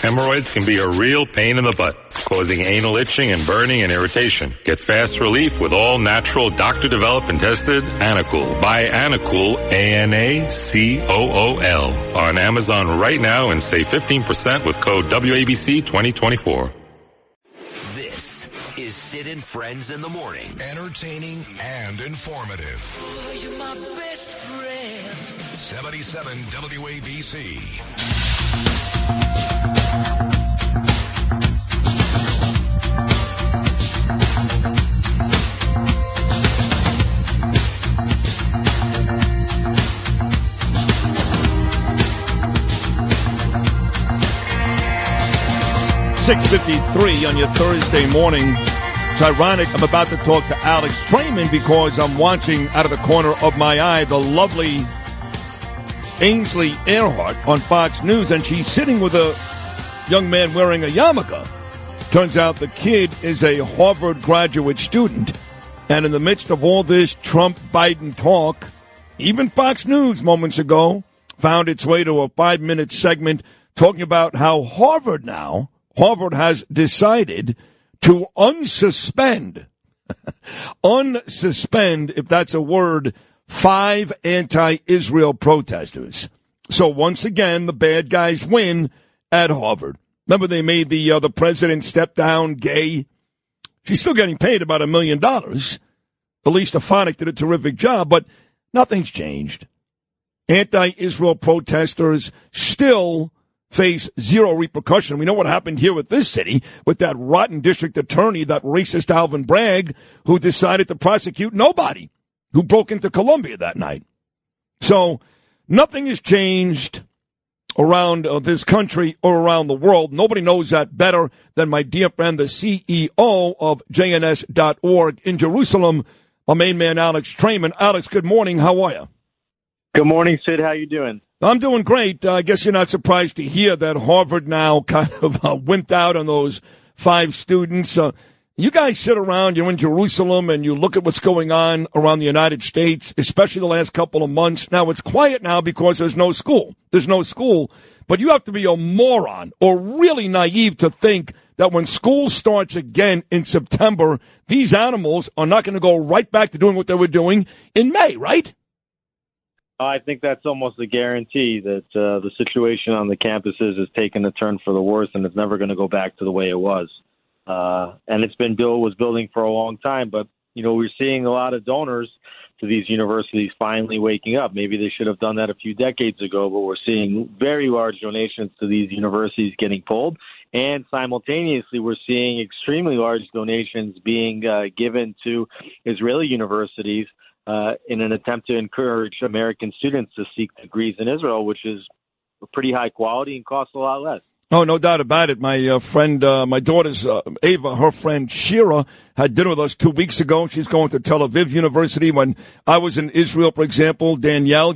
Hemorrhoids can be a real pain in the butt, causing anal itching and burning and irritation. Get fast relief with all natural, doctor-developed and tested Anacool. Buy Anacool, Anacool, on Amazon right now and save 15% with code WABC 2024. This is Sid and Friends in the Morning. Entertaining and informative. Oh, you're my best friend. 77 WABC. 6:53 on your Thursday morning. It's ironic. I'm about to talk to Alex Traiman because I'm watching out of the corner of my eye the lovely Ainsley Earhart on Fox News, and she's sitting with a young man wearing a yarmulke. Turns out the kid is a Harvard graduate student. And in the midst of all this Trump-Biden talk, even Fox News moments ago found its way to a 5-minute segment talking about how Harvard has decided to unsuspend, if that's a word, 5 anti-Israel protesters. So once again, the bad guys win at Harvard. Remember they made the president step down gay? She's still getting paid about $1 million. Elise Stefanik did a terrific job, but nothing's changed. Anti-Israel protesters still face zero repercussion. We know what happened here with this city with that rotten district attorney, that racist Alvin Bragg, who decided to prosecute nobody who broke into Columbia that night. So nothing has changed around this country or around the world. Nobody knows that better than my dear friend, the CEO of JNS.org in Jerusalem, my main man, Alex Traiman. Alex, good morning. How are you? Good morning, Sid. How you doing? I'm doing great. I guess you're not surprised to hear that Harvard now kind of wimped out on those 5 students. You guys sit around, you're in Jerusalem, and you look at what's going on around the United States, especially the last couple of months. Now, it's quiet now because there's no school. There's no school. But you have to be a moron or really naive to think that when school starts again in September, these animals are not going to go right back to doing what they were doing in May, right? I think that's almost a guarantee that the situation on the campuses has taken a turn for the worse, and it's never going to go back to the way it was. And it's been building for a long time. But, we're seeing a lot of donors to these universities finally waking up. Maybe they should have done that a few decades ago, but we're seeing very large donations to these universities getting pulled. And simultaneously, we're seeing extremely large donations being given to Israeli universities in an attempt to encourage American students to seek degrees in Israel, which is pretty high quality and costs a lot less. Oh, no doubt about it. My friend, my daughter's Ava, her friend Shira, had dinner with us 2 weeks ago. She's going to Tel Aviv University. When I was in Israel, for example, Danielle,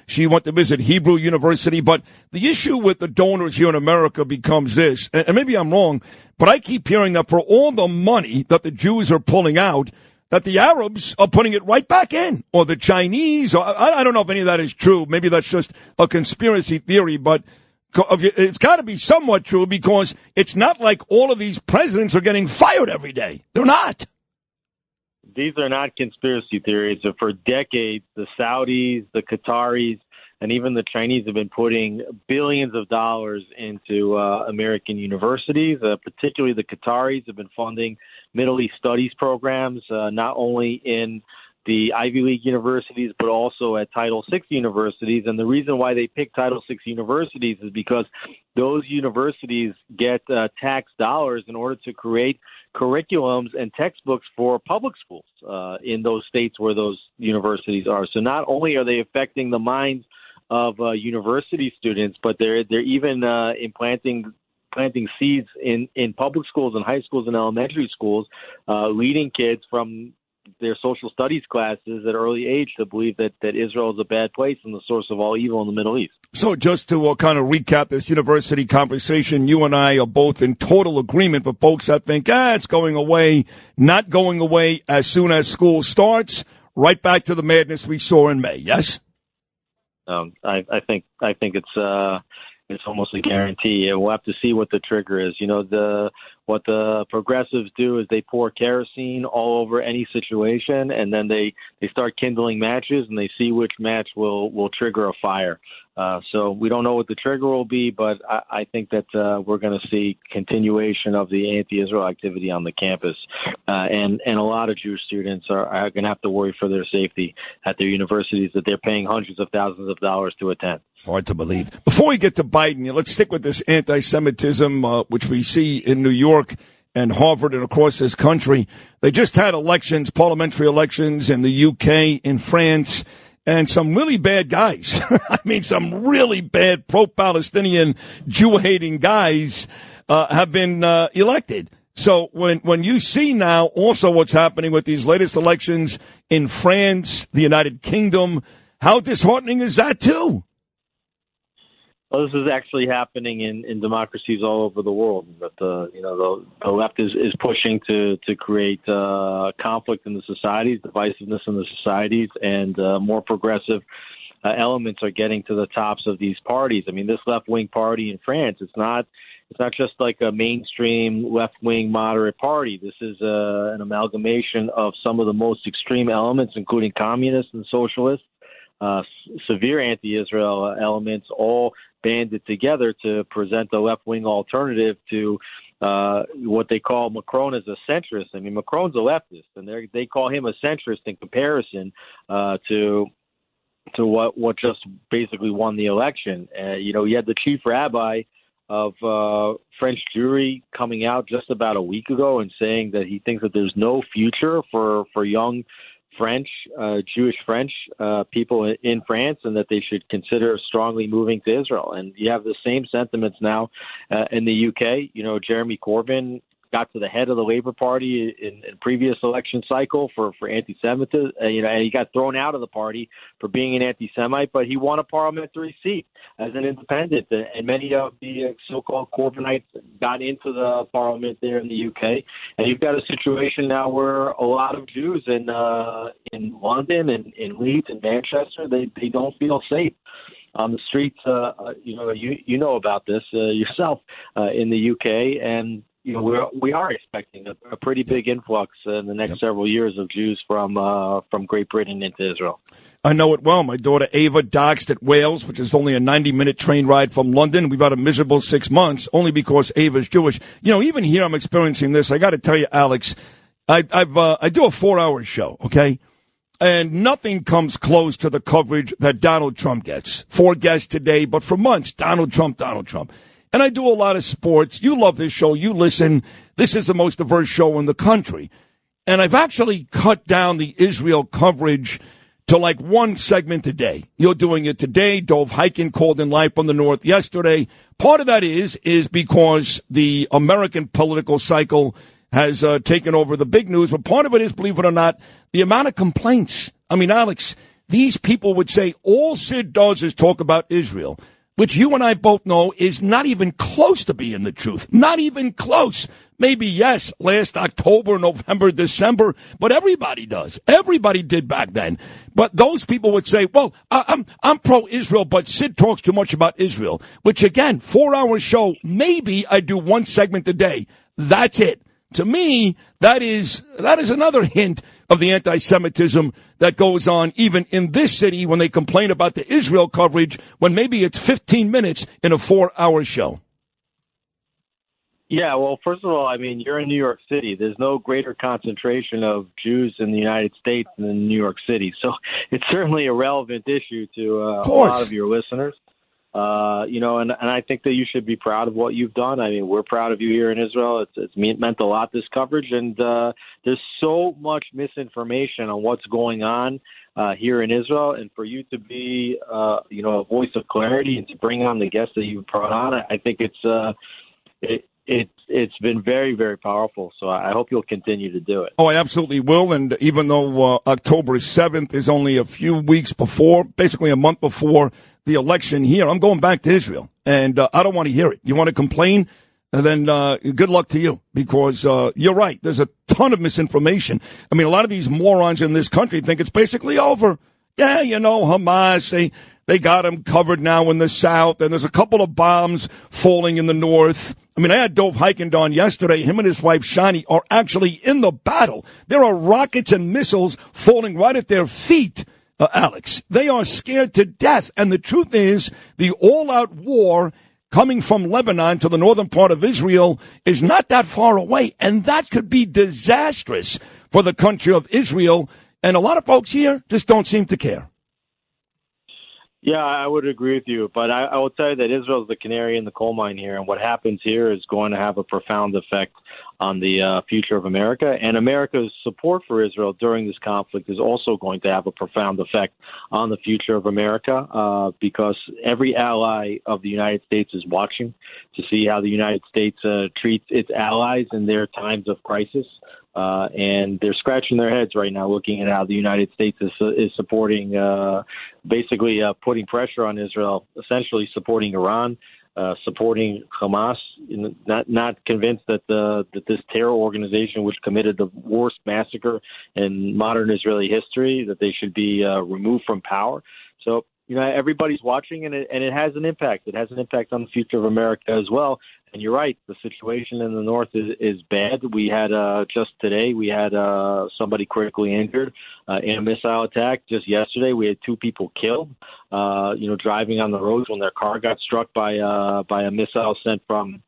she went to visit Hebrew University. But the issue with the donors here in America becomes this, and maybe I'm wrong, but I keep hearing that for all the money that the Jews are pulling out, that the Arabs are putting it right back in, or the Chinese, or I don't know if any of that is true. Maybe that's just a conspiracy theory, but it's got to be somewhat true because it's not like all of these presidents are getting fired every day. They're not. These are not conspiracy theories. For decades, the Saudis, the Qataris, and even the Chinese have been putting billions of dollars into American universities. Particularly the Qataris have been funding Middle East studies programs, not only in the Ivy League universities, but also at Title VI universities. And the reason why they pick Title VI universities is because those universities get tax dollars in order to create curriculums and textbooks for public schools in those states where those universities are. So not only are they affecting the minds of university students, but they're even planting seeds in public schools and high schools and elementary schools, leading kids from their social studies classes at early age to believe that Israel is a bad place and the source of all evil in the Middle East. So just to kind of recap this university conversation, you and I are both in total agreement for folks that think, it's going away, not going away as soon as school starts, right back to the madness we saw in May, yes? I think it's it's almost a guarantee. And we'll have to see what the trigger is. What the progressives do is they pour kerosene all over any situation, and then they start kindling matches, and they see which match will trigger a fire. So we don't know what the trigger will be, but I think that we're going to see continuation of the anti-Israel activity on the campus. And a lot of Jewish students are going to have to worry for their safety at their universities that they're paying hundreds of thousands of dollars to attend. Hard to believe. Before we get to Biden, let's stick with this anti-Semitism, which we see in New York and Harvard and across this country. They just had elections, parliamentary elections in the UK, in France, and some really bad guys. I mean, some really bad pro-Palestinian, Jew-hating guys have been elected. So when you see now also what's happening with these latest elections in France, the United Kingdom, how disheartening is that too? Well, this is actually happening in democracies all over the world. But the left is pushing to create conflict in the societies, divisiveness in the societies, and more progressive elements are getting to the tops of these parties. I mean, this left-wing party in France, it's not just like a mainstream left-wing moderate party. This is an amalgamation of some of the most extreme elements, including communists and socialists, severe anti-Israel elements, all banded together to present a left-wing alternative to what they call Macron as a centrist. I mean, Macron's a leftist, and they call him a centrist in comparison to what just basically won the election. You had the chief rabbi of French Jewry coming out just about a week ago and saying that he thinks that there's no future for young Jewish French people in France, and that they should consider strongly moving to Israel. And you have the same sentiments now in the UK. Jeremy Corbyn got to the head of the Labour Party in previous election cycle for anti-Semitism. And he got thrown out of the party for being an anti-Semite, but he won a parliamentary seat as an independent. And many of the so-called Corbynites got into the parliament there in the UK. And you've got a situation now where a lot of Jews in London and in Leeds and Manchester, they don't feel safe on the streets. You know about this yourself in the UK, and we are expecting a pretty big influx in the next several years of Jews from Great Britain into Israel. I know it well. My daughter Ava doxed at Wales, which is only a 90-minute train ride from London. We've had a miserable 6 months, only because Ava's Jewish. Even here I'm experiencing this. I got to tell you, Alex, I do a 4-hour show, okay? And nothing comes close to the coverage that Donald Trump gets. 4 guests today, but for months, Donald Trump. And I do a lot of sports. You love this show. You listen. This is the most diverse show in the country. And I've actually cut down the Israel coverage to like one segment a day. You're doing it today. Dov Hikind called in live from the north yesterday. Part of that is because the American political cycle has taken over the big news. But part of it is, believe it or not, the amount of complaints. I mean, Alex, these people would say all Sid does is talk about Israel, which you and I both know is not even close to being the truth. Not even close. Maybe, yes, last October, November, December, but everybody does. Everybody did back then. But those people would say, well, I'm pro-Israel, but Sid talks too much about Israel, which, again, 4-hour show, maybe I do one segment a day. That's it. To me, that is another hint of the anti-Semitism that goes on even in this city when they complain about the Israel coverage when maybe it's 15 minutes in a 4-hour show. Yeah, well, first of all, I mean, you're in New York City. There's no greater concentration of Jews in the United States than New York City. So it's certainly a relevant issue to a lot of your listeners. And I think that you should be proud of what you've done. I mean, we're proud of you here in Israel. It's meant a lot, this coverage, and there's so much misinformation on what's going on here in Israel, and for you to be, a voice of clarity and to bring on the guests that you've brought on, I think it's been very, very powerful. So I hope you'll continue to do it. Oh, I absolutely will. And even though October 7th is only a few weeks before, basically a month before the election here, I'm going back to Israel. And I don't want to hear it. You want to complain? And then good luck to you, because you're right. There's a ton of misinformation. I mean, a lot of these morons in this country think it's basically over. Yeah, Hamas, they got them covered now in the south, and there's a couple of bombs falling in the north. I mean, I had Dov Hikind on yesterday. Him and his wife, Shani, are actually in the battle. There are rockets and missiles falling right at their feet, Alex. They are scared to death. And the truth is, the all-out war coming from Lebanon to the northern part of Israel is not that far away. And that could be disastrous for the country of Israel. And a lot of folks here just don't seem to care. Yeah, I would agree with you, but I will tell you that Israel is the canary in the coal mine here, and what happens here is going to have a profound effect on the future of America, and America's support for Israel during this conflict is also going to have a profound effect on the future of America because every ally of the United States is watching to see how the United States treats its allies in their times of crisis. And they're scratching their heads right now looking at how the United States is supporting, basically putting pressure on Israel, essentially supporting Iran, supporting Hamas, not convinced that this terror organization, which committed the worst massacre in modern Israeli history, that they should be removed from power. So, everybody's watching, and it has an impact. It has an impact on the future of America as well. And you're right, the situation in the north is bad. We had just today, we had somebody critically injured in a missile attack. Just yesterday, we had 2 people killed, driving on the roads when their car got struck by a missile sent from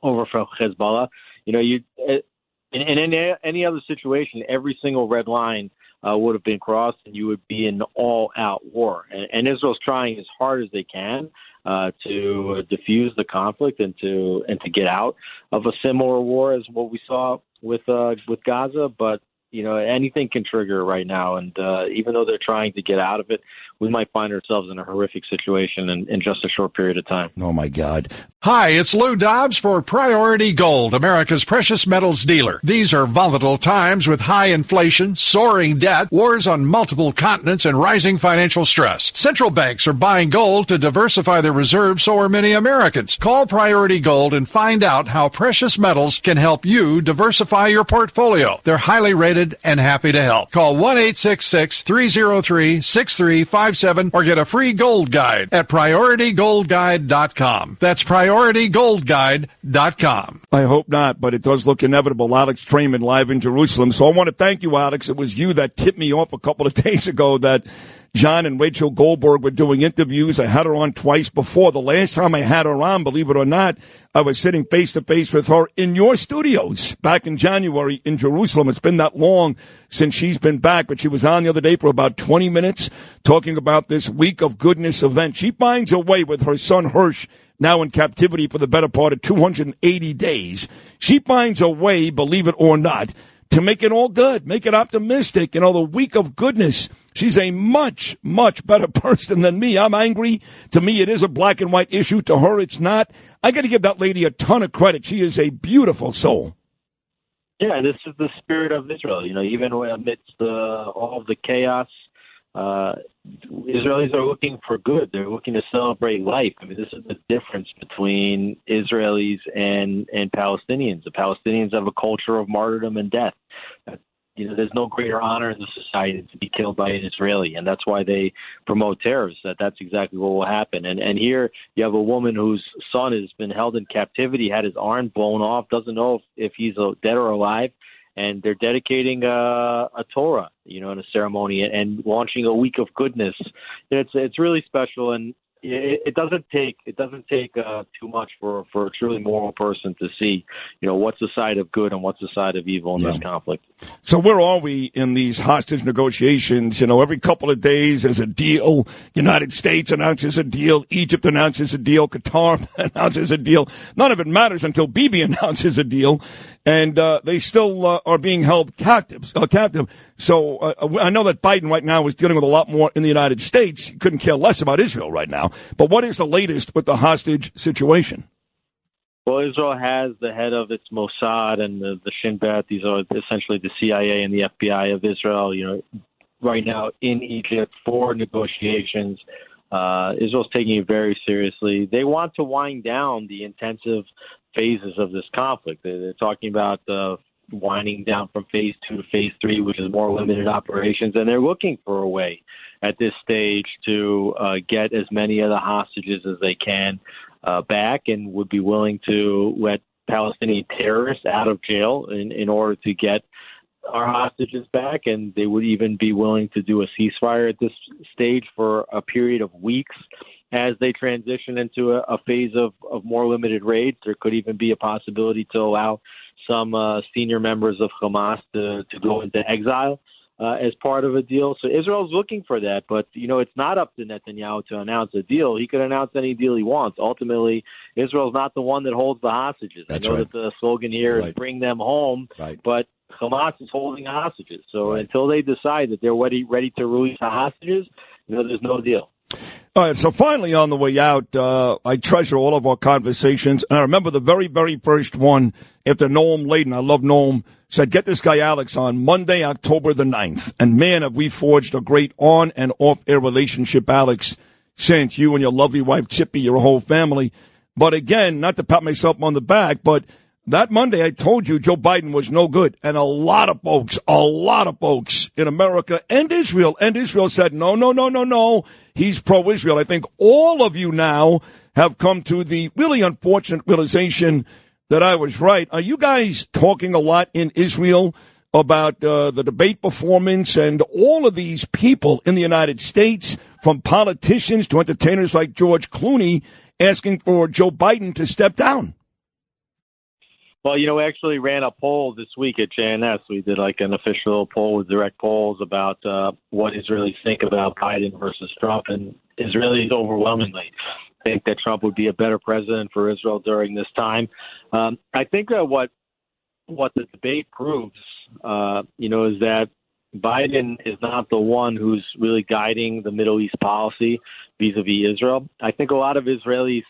Hezbollah. In any other situation, every single red line would have been crossed, and you would be in all-out war. And Israel's trying as hard as they can to diffuse the conflict and to get out of a similar war as what we saw with Gaza. But anything can trigger right now, and even though they're trying to get out of it, we might find ourselves in a horrific situation in just a short period of time. Oh my God. Hi, it's Lou Dobbs for Priority Gold, America's precious metals dealer. These are volatile times with high inflation, soaring debt, wars on multiple continents, and rising financial stress. Central banks are buying gold to diversify their reserves, so are many Americans. Call Priority Gold and find out how precious metals can help you diversify your portfolio. They're highly rated and happy to help. Call 1-866-303-6357 or get a free gold guide at PriorityGoldGuide.com. That's PriorityGoldGuide.com. I hope not, but it does look inevitable. Alex Traiman live in Jerusalem. So I want to thank you, Alex. It was you that tipped me off a couple of days ago that John and Rachel Goldberg were doing interviews. I had her on twice before. The last time I had her on, believe it or not, I was sitting face to face with her in your studios back in January in Jerusalem. It's been that long since she's been back, but she was on the other day for about 20 minutes talking about this Week of Goodness event. She finds a way with her son Hirsch, now in captivity for the better part of 280 days. She finds a way, believe it or not, to make it all good, make it optimistic. The Week of Goodness. She's a much, much better person than me. I'm angry. To me, it is a black and white issue. To her, it's not. I got to give that lady a ton of credit. She is a beautiful soul. Yeah, this is the spirit of Israel. Even amidst all of the chaos, Israelis are looking for good. They're looking to celebrate life. I mean, this is the difference between Israelis and Palestinians. The Palestinians have a culture of martyrdom and death. There's no greater honor in the society to be killed by an Israeli, and that's why they promote terrorists. That's exactly what will happen. And here you have a woman whose son has been held in captivity, had his arm blown off, doesn't know if he's dead or alive, and they're dedicating a Torah, in a ceremony and launching a Week of Goodness. It's really special, and it doesn't take too much for a truly moral person to see, what's the side of good and what's the side of evil in this conflict. So where are we in these hostage negotiations? Every couple of days there's a deal. United States announces a deal. Egypt announces a deal. Qatar announces a deal. None of it matters until Bibi announces a deal. And they still are being held captive. So I know that Biden right now is dealing with a lot more in the United States. He couldn't care less about Israel right now. But what is the latest with the hostage situation? Well, Israel has the head of its Mossad and the Shin Bet. These are essentially the CIA and the FBI of Israel, right now in Egypt for negotiations. Israel's taking it very seriously. They want to wind down the intensive phases of this conflict. They're talking about winding down from phase 2 to phase 3, which is more limited operations, and they're looking for a way at this stage to get as many of the hostages as they can back, and would be willing to let Palestinian terrorists out of jail in order to get our hostages back, and they would even be willing to do a ceasefire at this stage for a period of weeks as they transition into a phase of more limited raids. There could even be a possibility to allow some senior members of Hamas to go into exile as part of a deal. So Israel's looking for that, but, it's not up to Netanyahu to announce a deal. He could announce any deal he wants. Ultimately, Israel's not the one that holds the hostages. That's I know right. that the slogan here is bring them home, but Hamas is holding hostages. So until they decide that they're ready to release the hostages, there's no deal. All right, so finally on the way out, I treasure all of our conversations. And I remember the very, very first one after Noam Layden, I love Noam, said, get this guy Alex on Monday, October the 9th. And man, have we forged a great on and off air relationship, Alex, since you and your lovely wife, Chippy, your whole family. But again, not to pat myself on the back, but that Monday, I told you Joe Biden was no good. And a lot of folks in America and Israel said, no. He's pro-Israel. I think all of you now have come to the really unfortunate realization that I was right. Are you guys talking a lot in Israel about the debate performance and all of these people in the United States, from politicians to entertainers like George Clooney, asking for Joe Biden to step down? Well, we actually ran a poll this week at JNS. We did like an official poll with direct polls about what Israelis think about Biden versus Trump, and Israelis overwhelmingly think that Trump would be a better president for Israel during this time. I think that what the debate proves, is that Biden is not the one who's really guiding the Middle East policy vis-a-vis Israel. I think a lot of Israelis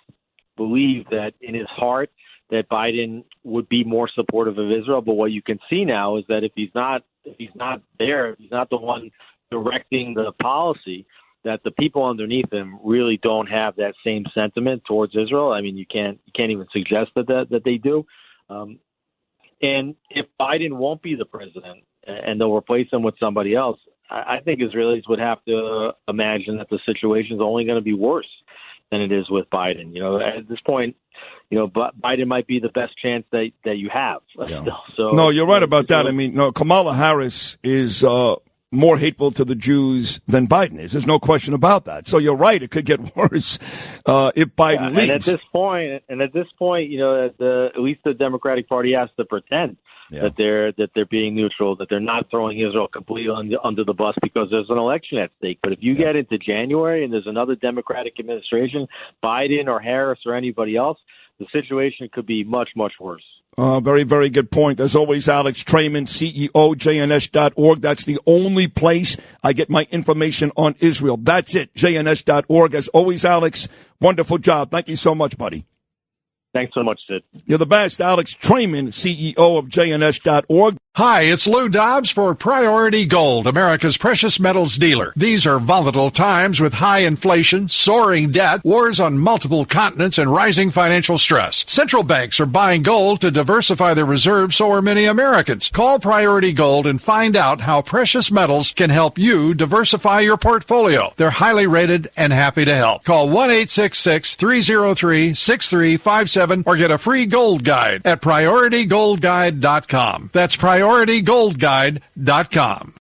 believe that in his heart that Biden would be more supportive of Israel. But what you can see now is that if he's not there, if he's not the one directing the policy, that the people underneath him really don't have that same sentiment towards Israel. I mean, you can't even suggest that they do. And if Biden won't be the president and they'll replace him with somebody else, I think Israelis would have to imagine that the situation is only going to be worse than it is with Biden. At this point, Biden might be the best chance that you have. Yeah. So, no, you're right about that. I mean, Kamala Harris is more hateful to the Jews than Biden is. There's no question about that. So you're right; it could get worse if Biden leaves. And at this point, at least the Democratic Party has to pretend that they're being neutral, that they're not throwing Israel completely under the bus because there's an election at stake. But if you get into January and there's another Democratic administration, Biden or Harris or anybody else, the situation could be much, much worse. Very, very good point. As always, Alex Traiman, CEO, JNS.org. That's the only place I get my information on Israel. That's it, JNS.org. As always, Alex, wonderful job. Thank you so much, buddy. Thanks so much, Sid. You're the best. Alex Traiman, CEO of JNS.org. Hi, it's Lou Dobbs for Priority Gold, America's precious metals dealer. These are volatile times with high inflation, soaring debt, wars on multiple continents, and rising financial stress. Central banks are buying gold to diversify their reserves, so are many Americans. Call Priority Gold and find out how precious metals can help you diversify your portfolio. They're highly rated and happy to help. Call 1-866-303-6357 or get a free gold guide at PriorityGoldGuide.com. That's PriorityGoldGuide.com.